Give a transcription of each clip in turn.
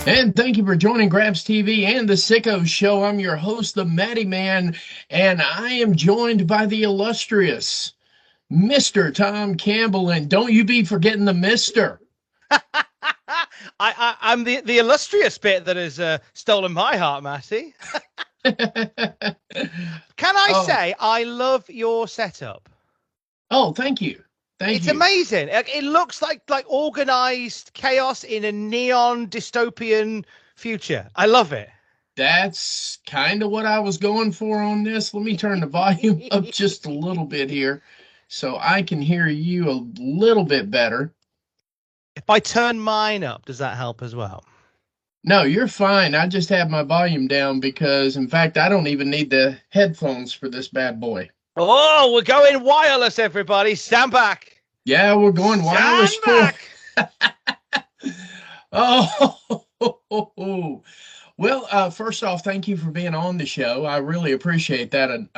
And thank you for joining Graps TV and the Sicko Show. I'm your host, the Matty Man, and I am joined by the illustrious Mr. Tom Campbell. And don't you be forgetting the Mister. I'm the illustrious bit that has stolen my heart, Matty. Can I say I love your setup? Oh, thank you. It's amazing. It looks like organized chaos in a neon dystopian future. I love it. That's kind of what I was going for on this. Let me turn the volume up just a little bit here so I can hear you a little bit better. If I turn mine up, does that help as well? No, you're fine. I just have my volume down because, in fact, I don't even need the headphones for this bad boy. Oh, we're going wireless, everybody. Stand back. Yeah, we're going wireless. Oh, well, first off, thank you for being on the show. I really appreciate that. And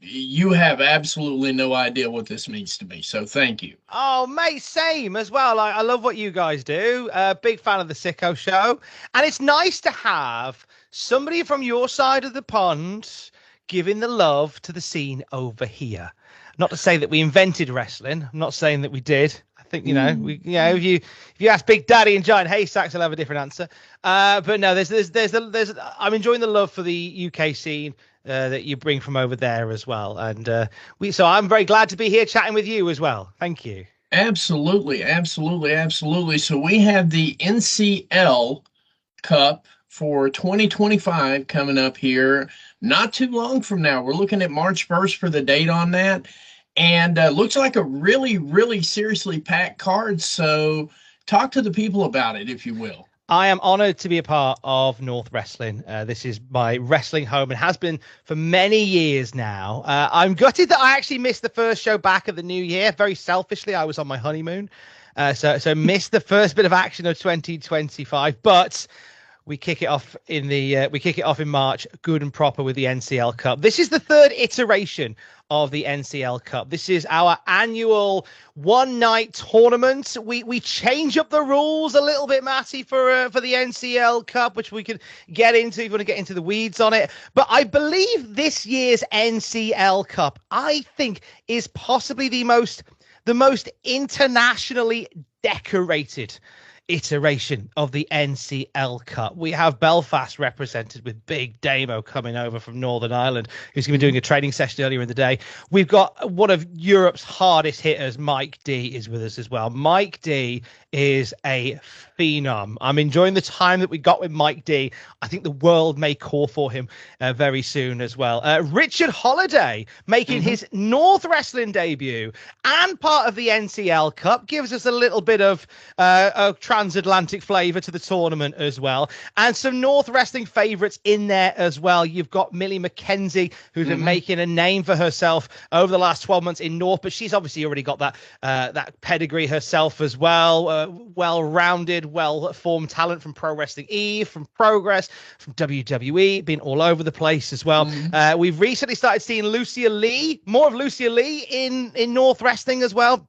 you have absolutely no idea what this means to me, so thank you. Oh, mate, same as well. I love what you guys do. Big fan of the Sicko Show. And it's nice to have somebody from your side of the pond giving the love to the scene over here. Not to say that we invented wrestling. I'm not saying that we did. I think, if you ask Big Daddy and Giant Haystacks, he'll have a different answer. But no, I'm enjoying the love for the UK scene that you bring from over there as well. And so I'm very glad to be here chatting with you as well. Thank you. Absolutely. So we have the NCL Cup for 2025 coming up here not too long from now. We're looking at March 1st for the date on that. And looks like a really, really seriously packed card. So talk to the people about it, if you will. I am honored to be a part of North Wrestling. This is my wrestling home and has been for many years now. I'm gutted that I actually missed the first show back of the new year. Very selfishly, I was on my honeymoon. So missed the first bit of action of 2025. But we kick it off in March, good and proper with the NCL Cup. This is the third iteration of the NCL Cup. This is our annual one-night tournament. We change up the rules a little bit, Matty, for the NCL Cup, which we could get into if you want to get into the weeds on it. But I believe this year's NCL Cup, I think, is possibly the most internationally decorated iteration of the NCL Cup. We have Belfast represented with Big Damo coming over from Northern Ireland, who's going to be doing a training session earlier in the day. We've got one of Europe's hardest hitters, Mike D, is with us as well. Mike D is a phenom. I'm enjoying the time that we got with Mike D. I think the world may call for him very soon as well. Richard Holiday making his North Wrestling debut and part of the NCL Cup gives us a little bit of transatlantic flavor to the tournament as well, and some North Wrestling favorites in there as well. You've got Millie McKenzie, who's been making a name for herself over the last 12 months in North, but she's obviously already got that pedigree herself as well. Well-rounded, well-formed talent from Pro Wrestling Eve, from Progress, from WWE, been all over the place as well. We've recently started seeing more of Lucia Lee in North Wrestling as well.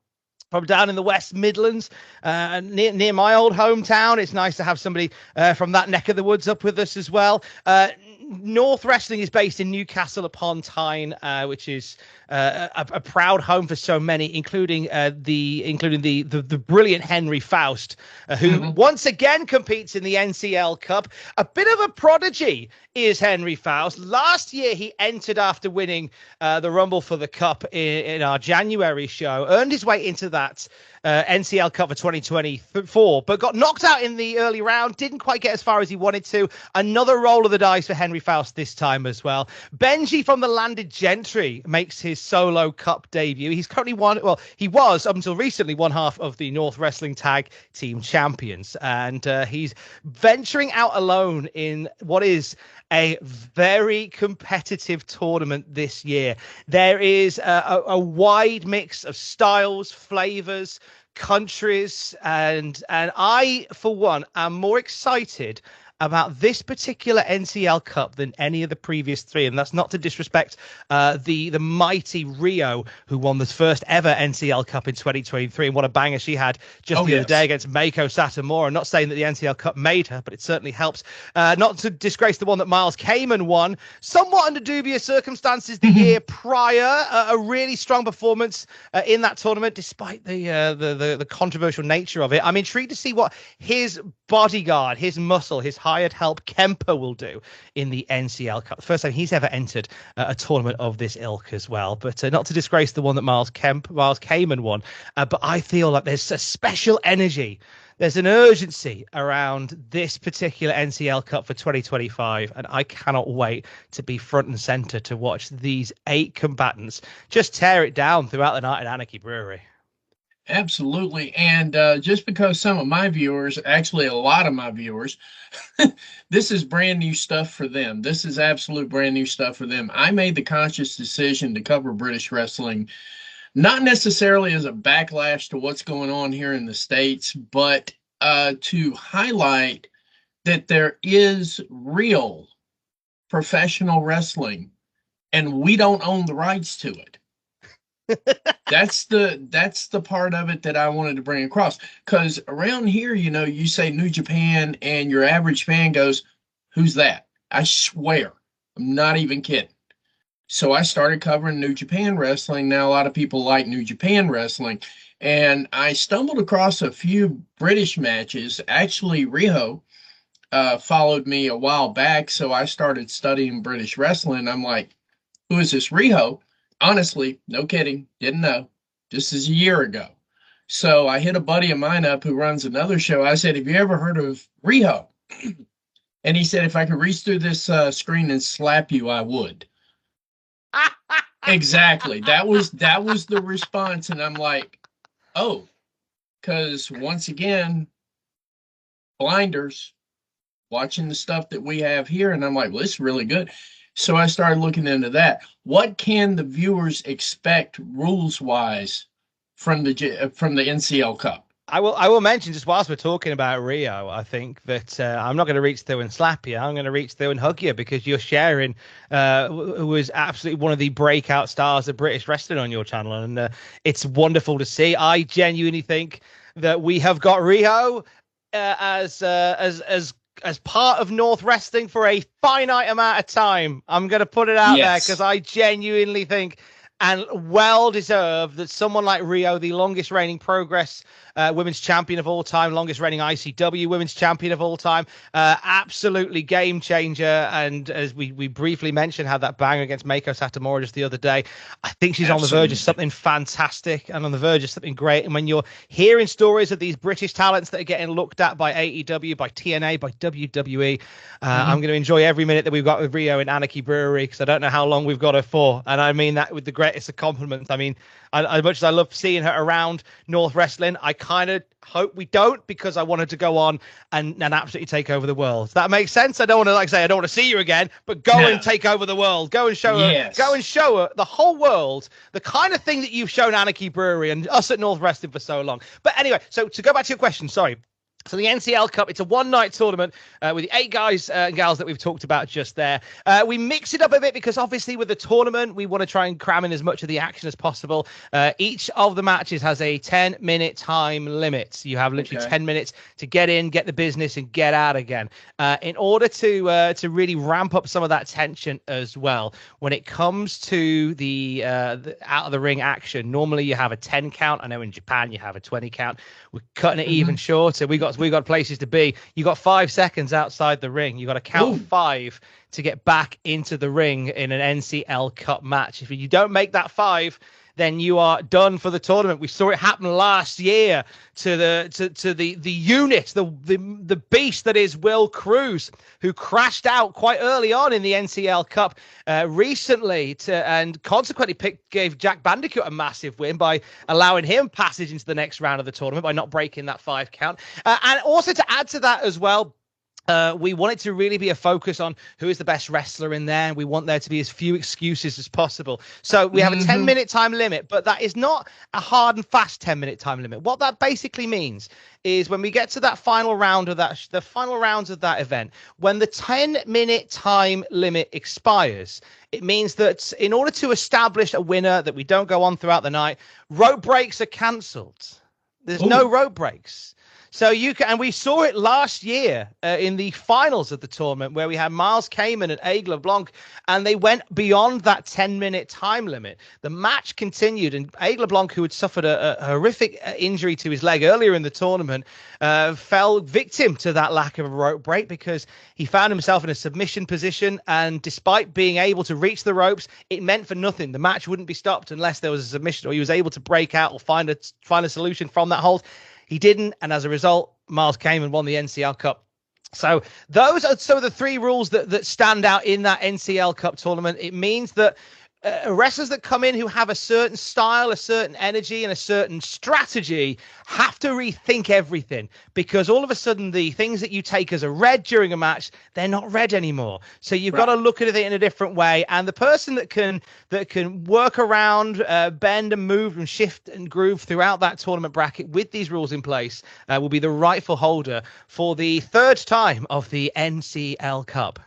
From down in the West Midlands, near my old hometown. It's nice to have somebody from that neck of the woods up with us as well. North Wrestling is based in Newcastle upon Tyne, which is a proud home for so many, including the brilliant Henry Faust, who once again competes in the NCL Cup. A bit of a prodigy is Henry Faust. Last year he entered after winning the Rumble for the Cup in our January show, earned his way into that NCL Cup for 2024, but got knocked out in the early round, didn't quite get as far as he wanted to. Another roll of the dice for Henry Faust this time as well. Benji from the Landed Gentry makes his solo cup debut. He's currently he was up until recently one half of the North Wrestling Tag Team Champions, and he's venturing out alone in what is a very competitive tournament this year. There is a wide mix of styles, flavors, countries, and I, for one, am more excited about this particular NCL Cup than any of the previous three, and that's not to disrespect the mighty Rhio, who won the first ever NCL Cup in 2023, and what a banger she had just the other day against Mako Satomura. I'm not saying that the NCL Cup made her, but it certainly helps. Not to disgrace the one that Miles Kamen won, somewhat under dubious circumstances the year prior. A really strong performance in that tournament, despite the controversial nature of it. I'm intrigued to see what his bodyguard, his muscle, his hired help Campbell will do in the NCL Cup. The first time he's ever entered a tournament of this ilk as well. But not to disgrace the one that Miles Kamen won. But I feel like there's a special energy. There's an urgency around this particular NCL Cup for 2025, and I cannot wait to be front and center to watch these 8 combatants just tear it down throughout the night at Anarchy Brewery. Absolutely. And just because some of my viewers, actually a lot of my viewers, this is brand new stuff for them. This is absolute brand new stuff for them. I made the conscious decision to cover British wrestling, not necessarily as a backlash to what's going on here in the States, but to highlight that there is real professional wrestling and we don't own the rights to it. That's the part of it that I wanted to bring across, because around here, you say New Japan and your average fan goes, "Who's that?" I swear, I'm not even kidding. So I started covering New Japan wrestling. Now a lot of people like New Japan wrestling, and I stumbled across a few British matches. Actually, Rhio followed me a while back, so I started studying British wrestling. I'm like, "Who is this Rhio?" Honestly, no kidding, didn't know. This is a year ago. So I hit a buddy of mine up who runs another show. I said, "Have you ever heard of Rhio?" And he said, "If I could reach through this screen and slap you, I would." Exactly. That was the response. And I'm like, oh, because once again, blinders, watching the stuff that we have here. And I'm like, well, this is really good. So I started looking into that. What can the viewers expect rules-wise from the NCL Cup? I will mention, just whilst we're talking about Rhio, I think that I'm not going to reach through and slap you. I'm going to reach through and hug you, because you're sharing who was absolutely one of the breakout stars of British wrestling on your channel, and it's wonderful to see. I genuinely think that we have got Rhio as part of North Wrestling for a finite amount of time. I'm going to put it out there, because I genuinely think, and well deserved, that someone like Rhio, the longest reigning Progress women's champion of all time, longest reigning ICW women's champion of all time, absolutely game changer. And as we briefly mentioned, had that bang against Mako Satomura just the other day. I think she's on the verge of something fantastic and on the verge of something great. And when you're hearing stories of these British talents that are getting looked at by AEW, by TNA, by WWE, I'm going to enjoy every minute that we've got with Rhio in Anarchy Brewery, because I don't know how long we've got her for. And I mean that with the greatest of compliments. I mean, as much as I love seeing her around North Wrestling, I kind of hope we don't, because I wanted to go on and absolutely take over the world. Does that make sense? I don't want to, like I say, I don't want to see you again, but go and take over the world. Go and show her, the whole world, the kind of thing that you've shown Anarchy Brewery and us at North Wrestling for so long. But anyway, so to go back to your question, sorry. So the NCL Cup, it's a one-night tournament with the 8 guys and gals that we've talked about just there. We mix it up a bit because obviously with the tournament, we want to try and cram in as much of the action as possible. Each of the matches has a 10-minute time limit. You have literally 10 minutes to get in, get the business, and get out again. In order to really ramp up some of that tension as well, when it comes to the out of the ring action, normally you have a 10 count. I know in Japan you have a 20 count. We're cutting it even shorter. We got places to be. You got 5 seconds outside the ring. You got to count 5 to get back into the ring in an NCL Cup match. If you don't make that 5, then you are done for the tournament. We saw it happen last year to the unit, the beast that is Will Cruz, who crashed out quite early on in the NCL Cup recently, and consequently gave Jack Bandicoot a massive win by allowing him passage into the next round of the tournament by not breaking that 5 count. And also to add to that as well, We want it to really be a focus on who is the best wrestler in there. We want there to be as few excuses as possible. So we have a 10-minute time limit, but that is not a hard and fast 10-minute time limit. What that basically means is when we get to that final round of that, the final rounds of that event, when the 10-minute time limit expires, it means that in order to establish a winner that we don't go on throughout the night, rope breaks are cancelled. There's no rope breaks. So you can, and we saw it last year in the finals of the tournament where we had Miles Kamen and Aigle LeBlanc, and they went beyond that 10-minute time limit. The match continued, and Aigle LeBlanc, who had suffered a horrific injury to his leg earlier in the tournament, fell victim to that lack of a rope break because he found himself in a submission position, and despite being able to reach the ropes, it meant for nothing. The match wouldn't be stopped unless there was a submission or he was able to break out or find a solution from that hold. He didn't, and as a result, Miles Kamen won the NCL Cup. So those are some of the three rules that stand out in that NCL Cup tournament. It means that wrestlers that come in who have a certain style, a certain energy, and a certain strategy have to rethink everything, because all of a sudden the things that you take as a red during a match, they're not red anymore. So you've got to look at it in a different way. And the person that can work around, bend and move and shift and groove throughout that tournament bracket with these rules in place will be the rightful holder for the third time of the NCL Cup.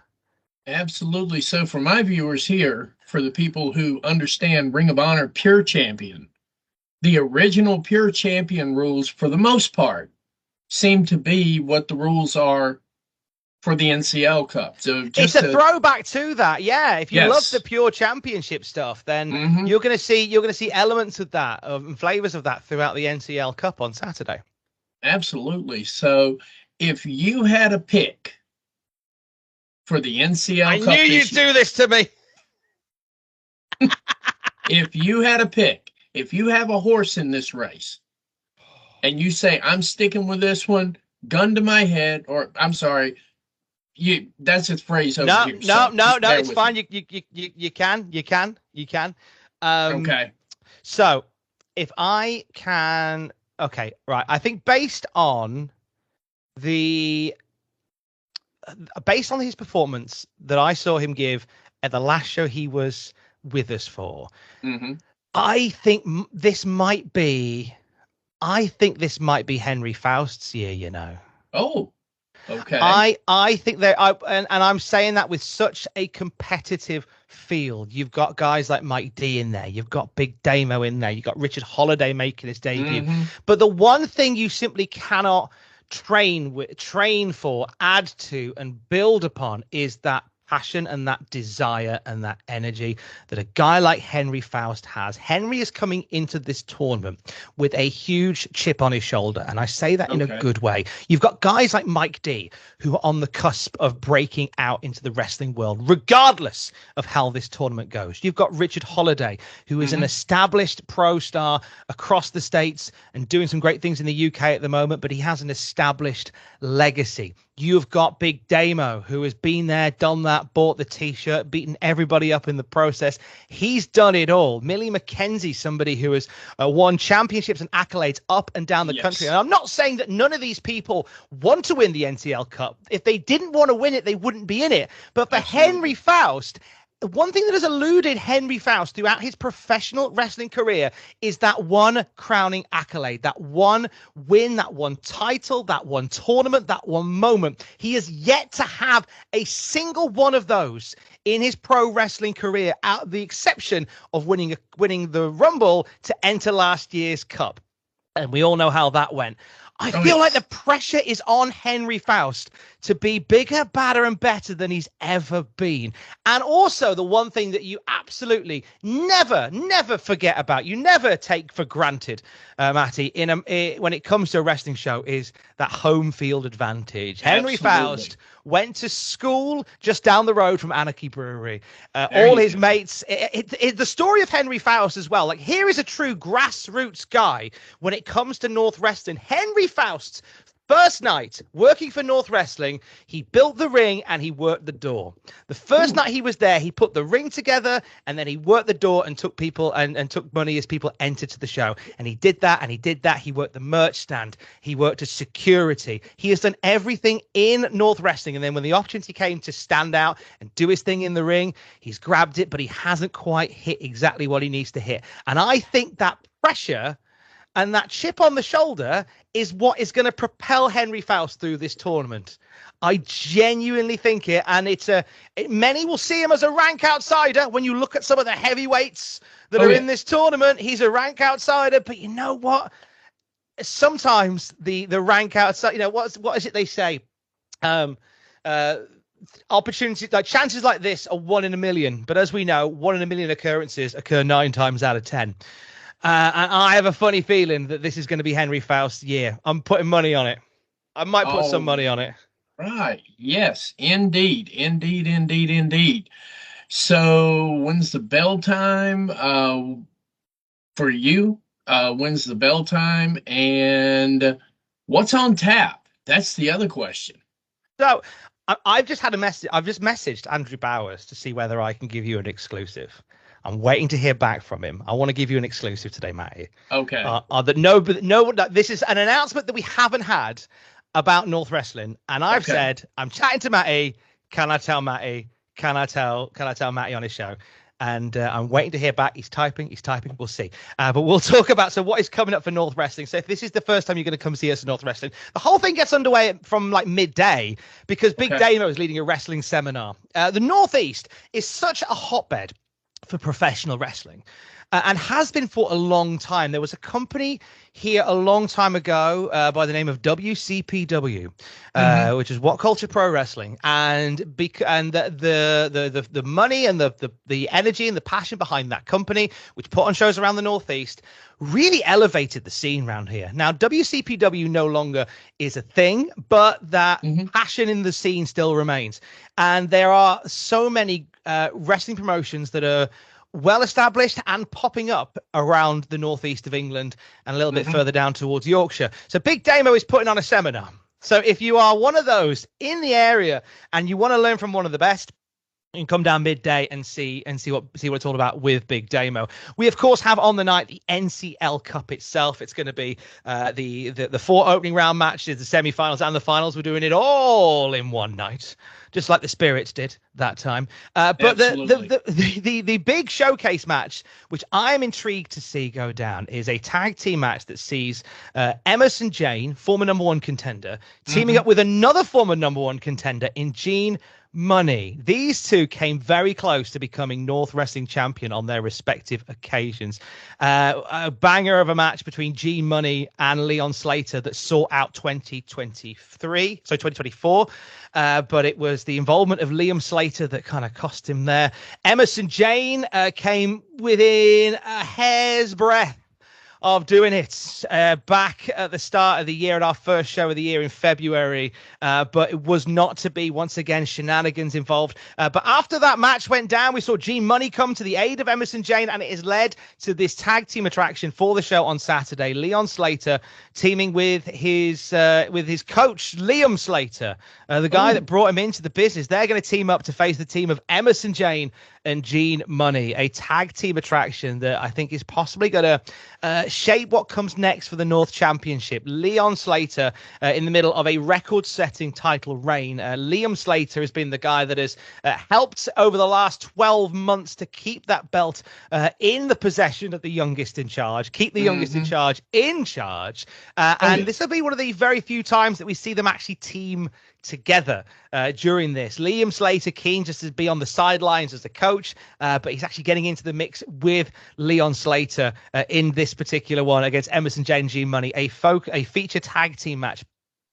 Absolutely. So for my viewers here, for the people who understand Ring of Honor Pure Champion, the original Pure Champion rules, for the most part, seem to be what the rules are for the NCL Cup. So it's a throwback to that. Yeah. If you love the Pure Championship stuff, then you're going to see elements of that, and flavors of that throughout the NCL Cup on Saturday. Absolutely. So if you had a pick for the NCL Cup, I knew you'd do this to me. If you had a pick, if you have a horse in this race, and you say, I'm sticking with this one, gun to my head, or I'm sorry, that's his phrase over here. No, it's fine. You can. Okay. So if I can, okay, right. I think based on his performance that I saw him give at the last show he was with us for, I think this might be Henry Faust's year, you know. Oh, okay. I think and I'm saying that with such a competitive field. You've got guys like Mike D in there. You've got Big Damo in there. You've got Richard Holiday making his debut. But the one thing you simply cannot train for, add to, and build upon is that passion and that desire and that energy that a guy like Henry Faust has. Henry is coming into this tournament with a huge chip on his shoulder, and I say that in a good way. You've got guys like Mike D who are on the cusp of breaking out into the wrestling world, regardless of how this tournament goes. You've got Richard Holiday, who is an established pro star across the States and doing some great things in the UK at the moment, but he has an established legacy. You've got Big Damo, who has been there, done that, bought the T-shirt, beaten everybody up in the process. He's done it all. Millie McKenzie, somebody who has won championships and accolades up and down the country. And I'm not saying that none of these people want to win the NCL Cup. If they didn't want to win it, they wouldn't be in it. But for Henry Faust, one thing that has eluded Henry Faust throughout his professional wrestling career is that one crowning accolade, that one win, that one title, that one tournament, that one moment. He has yet to have a single one of those in his pro wrestling career, out of the exception of winning the Rumble to enter last year's Cup. And we all know how that went. I feel like the pressure is on Henry Faust to be bigger, badder, and better than he's ever been. And also the one thing that you absolutely never forget about, you never take for granted, Matty, when it comes to a wrestling show, is that home field advantage. Henry Faust went to school just down the road from Anarchy Brewery. All his mates, the story of Henry Faust as well. Like, here is a true grassroots guy when it comes to North Wrestling. Henry Faust's First night working for North Wrestling, he built the ring and he worked the door. The first night he was there, he put the ring together and then he worked the door and took people and took money as people entered to the show. And he did that and he did that. He worked the merch stand. He worked as security. He has done everything in North Wrestling. And then when the opportunity came to stand out and do his thing in the ring, he's grabbed it, but he hasn't quite hit exactly what he needs to hit. And I think that pressure and that chip on the shoulder is what is going to propel Henry Faust through this tournament. I genuinely think it. And many will see him as a rank outsider. When you look at some of the heavyweights that are in this tournament, he's a rank outsider. But you know what? Sometimes the rank outside, what is it they say? Opportunities, like chances like this are 1 in a million. But as we know, 1 in a million occurrences occur 9 times out of 10. And I have a funny feeling that this is going to be Henry Faust's year. I'm putting money on it. I might put some money on it. Right. Yes, indeed. Indeed. So when's the bell time for you? When's the bell time? And what's on tap? That's the other question. So I've just had a message. I've just messaged Andrew Bowers to see whether I can give you an exclusive. I'm waiting to hear back from him. I want to give you an exclusive today, Matty. Okay. This is an announcement that we haven't had about North Wrestling, and I've said I'm chatting to Matty. Can I tell Matty? Can I tell Matty on his show? And I'm waiting to hear back. He's typing. We'll see. But we'll talk about what is coming up for North Wrestling. So if this is the first time you're going to come see us at North Wrestling, the whole thing gets underway from like midday because Big Damo is leading a wrestling seminar. The Northeast is such a hotbed for professional wrestling and has been for a long time. There was a company here a long time ago by the name of WCPW, which is What Culture Pro Wrestling, and the money and the energy and the passion behind that company, which put on shows around the Northeast, really elevated the scene around here. Now, WCPW no longer is a thing, but that passion in the scene still remains. And there are so many wrestling promotions that are well established and popping up around the northeast of England and a little bit further down towards Yorkshire. So Big Damo is putting on a seminar. So if you are one of those in the area and you want to learn from one of the best, you can come down midday and see what it's all about with Big Damo. We of course have on the night the NCL Cup itself. It's going to be the 4 opening round matches, the semi-finals and the finals. We're doing it all in one night, just like the Spirits did that time. But the big showcase match, which I'm intrigued to see go down, is a tag team match that sees Emerson Jane, former number 1 contender, teaming up with another former number 1 contender in Gene Money. These two came very close to becoming North Wrestling champion on their respective occasions. A banger of a match between Gene Money and Leon Slater that saw out 2024. But it was the involvement of Liam Slater that kind of cost him there. Emerson Jane came within a hair's breadth of doing it back at the start of the year, at our first show of the year in February, but it was not to be. Once again, shenanigans involved. But after that match went down, we saw Gene Money come to the aid of Emerson Jane, and it has led to this tag team attraction for the show on Saturday. Leon Slater teaming with his coach, Liam Slater, the guy that brought him into the business. They're going to team up to face the team of Emerson Jane and Gene Money, a tag team attraction that I think is possibly going to shape what comes next for the North Championship. Leon Slater in the middle of a record-setting title reign. Liam Slater has been the guy that has helped over the last 12 months to keep that belt in the possession of the youngest in charge, keep the youngest in charge. And this will be one of the very few times that we see them actually team together during this. Liam Slater keen just to be on the sidelines as the coach, but he's actually getting into the mix with Leon Slater in this particular one against Emerson Jane and Gene Money, a feature tag team match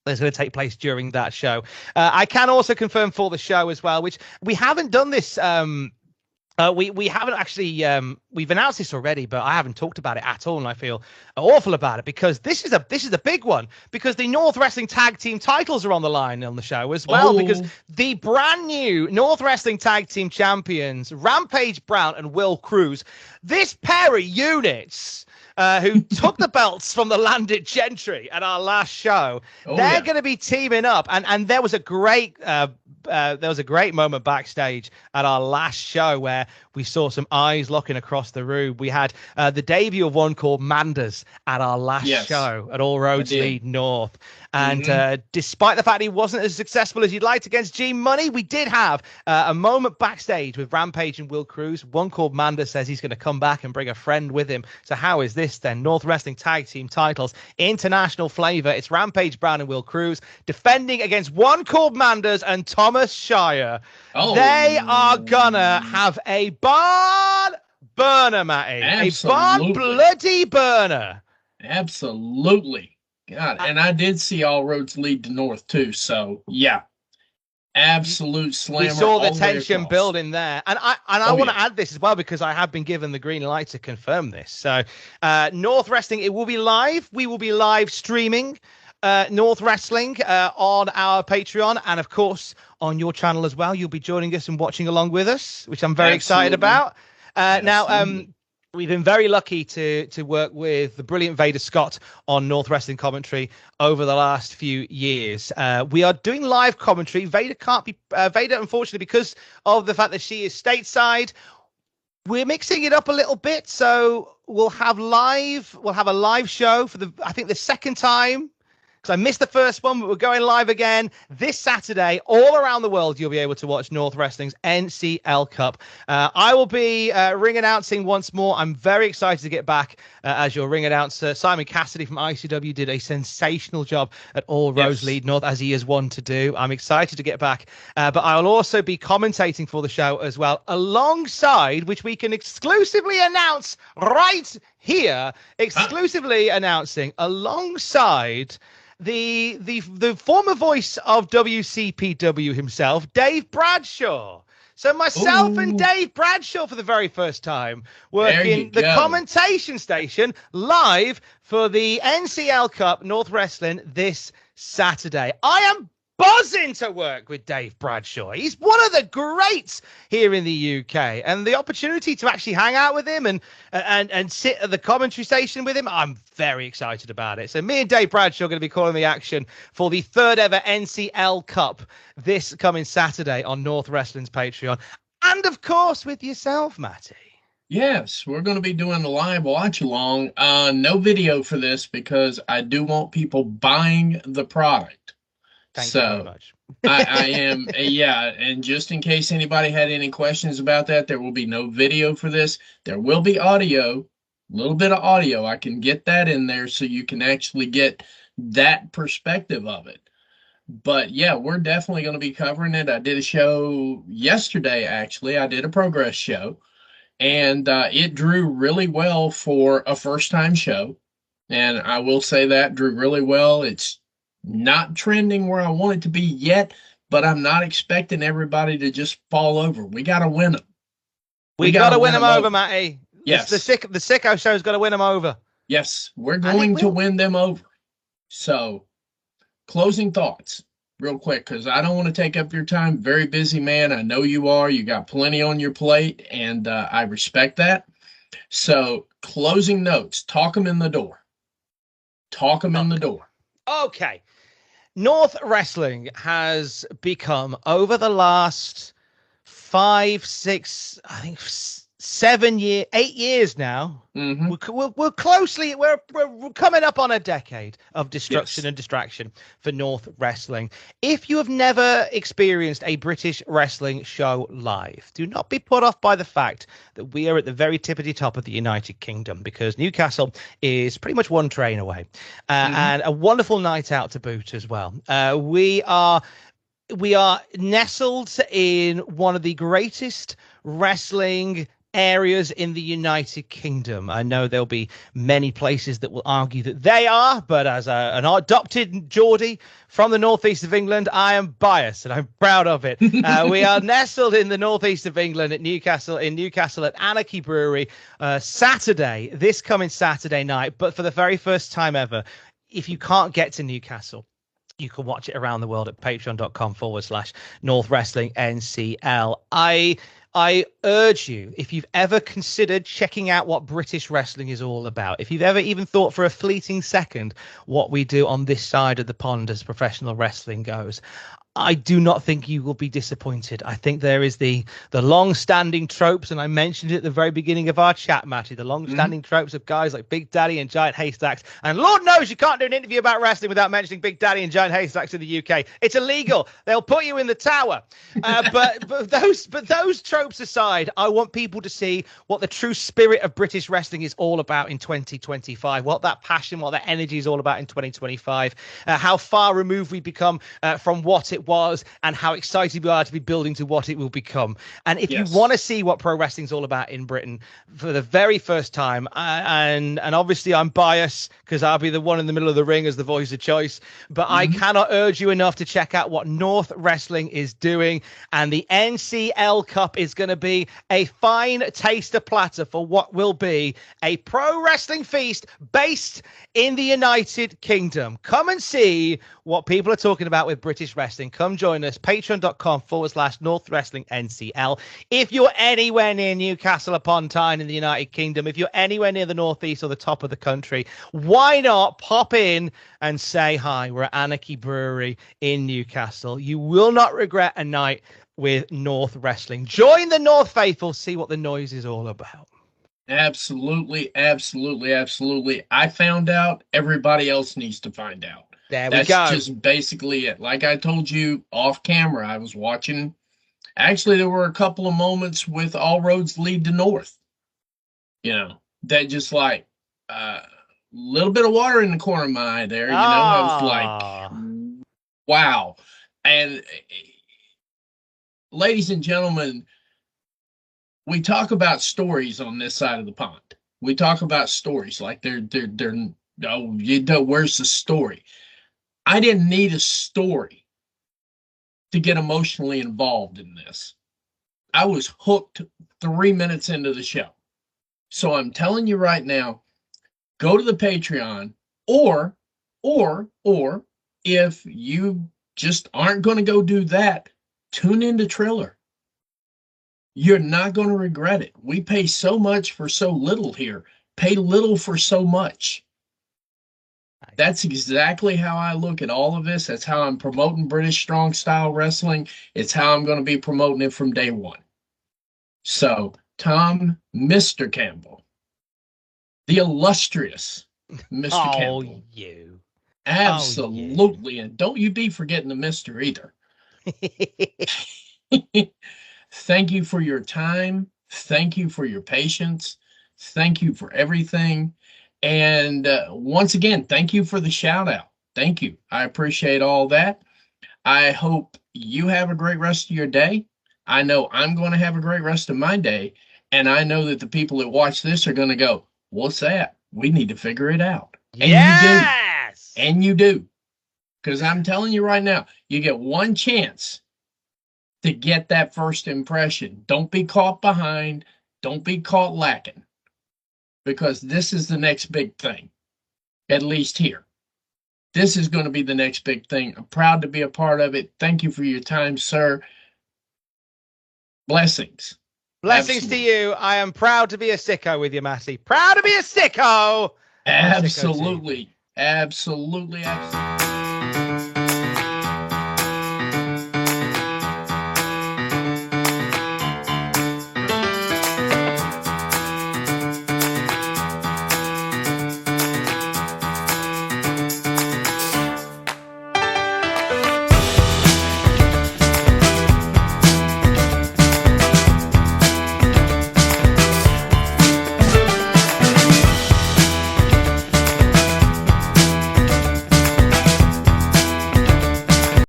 that's going to take place during that show. I can also confirm for the show as well, which we haven't done this. We haven't actually we've announced this already, but I haven't talked about it at all, and I feel awful about it because this is a big one, because the North Wrestling Tag Team titles are on the line on the show as well, because the brand new North Wrestling Tag Team champions, Rampage Brown and Will Cruz, this pair of units who took the belts from the landed gentry at our last show. They're going to be teaming up, and there was a great moment backstage at our last show where we saw some eyes looking across the room. We had the debut of one called Manders at our last show at All Roads Lead North. And despite the fact he wasn't as successful as you'd liked against G Money, we did have a moment backstage with Rampage and Will Cruz. One called Manders says he's going to come back and bring a friend with him. So how is this then? North Wrestling Tag Team titles, international flavor. It's Rampage Brown and Will Cruz defending against one called Manders and Thomas Shire. They are gonna have a barn burner, Matty. Absolutely. A barn bloody burner. Absolutely. God, and I did see All Roads Lead to North too. So yeah, absolute slammer. We saw the tension building there, and I want to add this as well because I have been given the green light to confirm this. So, North Wrestling, it will be live. We will be live streaming North Wrestling on our Patreon, and of course on your channel as well. You'll be joining us and watching along with us, which I'm very excited about. Now, we've been very lucky to work with the brilliant Vader Scott on North Wrestling commentary over the last few years. We are doing live commentary. Vader can't be Vader, unfortunately, because of the fact that she is stateside. We're mixing it up a little bit, so we'll have a live show for I think the second time. I missed the first one, but we're going live again this Saturday. All around the world, you'll be able to watch North Wrestling's NCL Cup. I will be ring announcing once more. I'm very excited to get back as your ring announcer. Simon Cassidy from ICW did a sensational job at All Roads Lead North, as he is one to do. I'm excited to get back. But I'll also be commentating for the show as well, alongside, which we can exclusively announce right here, exclusively announcing alongside the former voice of WCPW himself, Dave Bradshaw. So myself and Dave Bradshaw for the very first time working the commentation station live for the NCL Cup North Wrestling this Saturday. I am buzzing to work with Dave Bradshaw. He's one of the greats here in the UK, and the opportunity to actually hang out with him and sit at the commentary station with him, I'm very excited about it. So me and Dave Bradshaw are going to be calling the action for the third ever NCL Cup this coming Saturday on North Wrestling's Patreon, and of course with yourself, Matty. Yes, we're going to be doing a live watch along. No video for this because I do want people buying the product. Thank you very much. I am, and just in case anybody had any questions about that, there will be no video for this. There will be audio, a little bit of audio. I can get that in there so you can actually get that perspective of it. But yeah, we're definitely going to be covering it. I did a show yesterday, actually. I did a progress show, and it drew really well for a first-time show. And I will say that drew really well. It's not trending where I want it to be yet, but I'm not expecting everybody to just fall over. We got to win them. We got to win them over, Matty. Yes. The Sicko Show's got to win them over. Yes, we're going to win them over. So, closing thoughts real quick, because I don't want to take up your time. Very busy, man. I know you are. You got plenty on your plate, and I respect that. So, closing notes. Talk them in the door. Talk them in the door. Okay. North Wrestling has become, over the last 5, 6, I think 8 years now. We're closely, we're coming up on a decade of destruction and distraction for North Wrestling. If you have never experienced a British wrestling show live, do not be put off by the fact that we are at the very tippity top of the United Kingdom, because Newcastle is pretty much one train away, and a wonderful night out to boot as well. We are nestled in one of the greatest wrestling areas in the United Kingdom. I know there'll be many places that will argue that they are, but as an adopted Geordie from the northeast of England, I am biased and I'm proud of it. We are nestled in the northeast of England at Newcastle at Anarchy Brewery, this coming Saturday night. But for the very first time ever, if you can't get to Newcastle, you can watch it around the world at patreon.com/North Wrestling NCL. I urge you, if you've ever considered checking out what British wrestling is all about, if you've ever even thought for a fleeting second what we do on this side of the pond as professional wrestling goes, I do not think you will be disappointed. I think there is the long-standing tropes, and I mentioned it at the very beginning of our chat, Matty, the long-standing tropes of guys like Big Daddy and Giant Haystacks. And Lord knows you can't do an interview about wrestling without mentioning Big Daddy and Giant Haystacks in the UK. It's illegal. They'll put you in the tower. But those tropes aside, I want people to see what the true spirit of British wrestling is all about in 2025, what that passion, what that energy is all about in 2025, how far removed we become from what it was, and how excited we are to be building to what it will become. And if you want to see what pro wrestling's all about in Britain for the very first time, and obviously I'm biased because I'll be the one in the middle of the ring as the voice of choice, but I cannot urge you enough to check out what North Wrestling is doing. And the NCL Cup is going to be a fine taster platter for what will be a pro wrestling feast based in the United Kingdom. Come and see what people are talking about with British wrestling. Come join us, patreon.com/North Wrestling NCL. If you're anywhere near Newcastle upon Tyne in the United Kingdom, if you're anywhere near the northeast or the top of the country, why not pop in and say hi? We're at Anarchy Brewery in Newcastle. You will not regret a night with North Wrestling. Join the North faithful, see what the noise is all about. Absolutely, absolutely, absolutely. I found out, everybody else needs to find out. There we That's go. just basically it. Like I told you off camera, I was watching. Actually, there were a couple of moments with All Roads Lead to North. You know, that just like a little bit of water in the corner of my eye there. You know, I was like, wow. And ladies and gentlemen, we talk about stories on this side of the pond. We talk about stories like they're oh, you know, where's the story? I didn't need a story to get emotionally involved in this. I was hooked 3 minutes into the show. So I'm telling you right now, go to the Patreon, or if you just aren't going to go do that, tune into Triller. You're not going to regret it. We pay so much for so little here. Pay little for so much. That's exactly how I look at all of this. That's how I'm promoting British strong style wrestling. It's how I'm going to be promoting it from day one. So, Tom, Mr. Campbell, the illustrious Mr. Campbell. You. Absolutely. And don't you be forgetting the Mr. either. Thank you for your time. Thank you for your patience. Thank you for everything. And once again, thank you for the shout out. Thank you. I appreciate all that. I hope you have a great rest of your day. I know I'm going to have a great rest of my day. And I know that the people that watch this are going to go, what's that? We need to figure it out. And yes! You do. And you do. Because I'm telling you right now, you get one chance to get that first impression. Don't be caught behind. Don't be caught lacking. Because this is the next big thing, at least here. This is going to be the next big thing. I'm proud to be a part of it. Thank you for your time, sir. Blessings. Blessings Absolutely. to you. I am proud to be a sicko with you, Matty. Proud to be a sicko. Absolutely. Absolutely. Absolutely.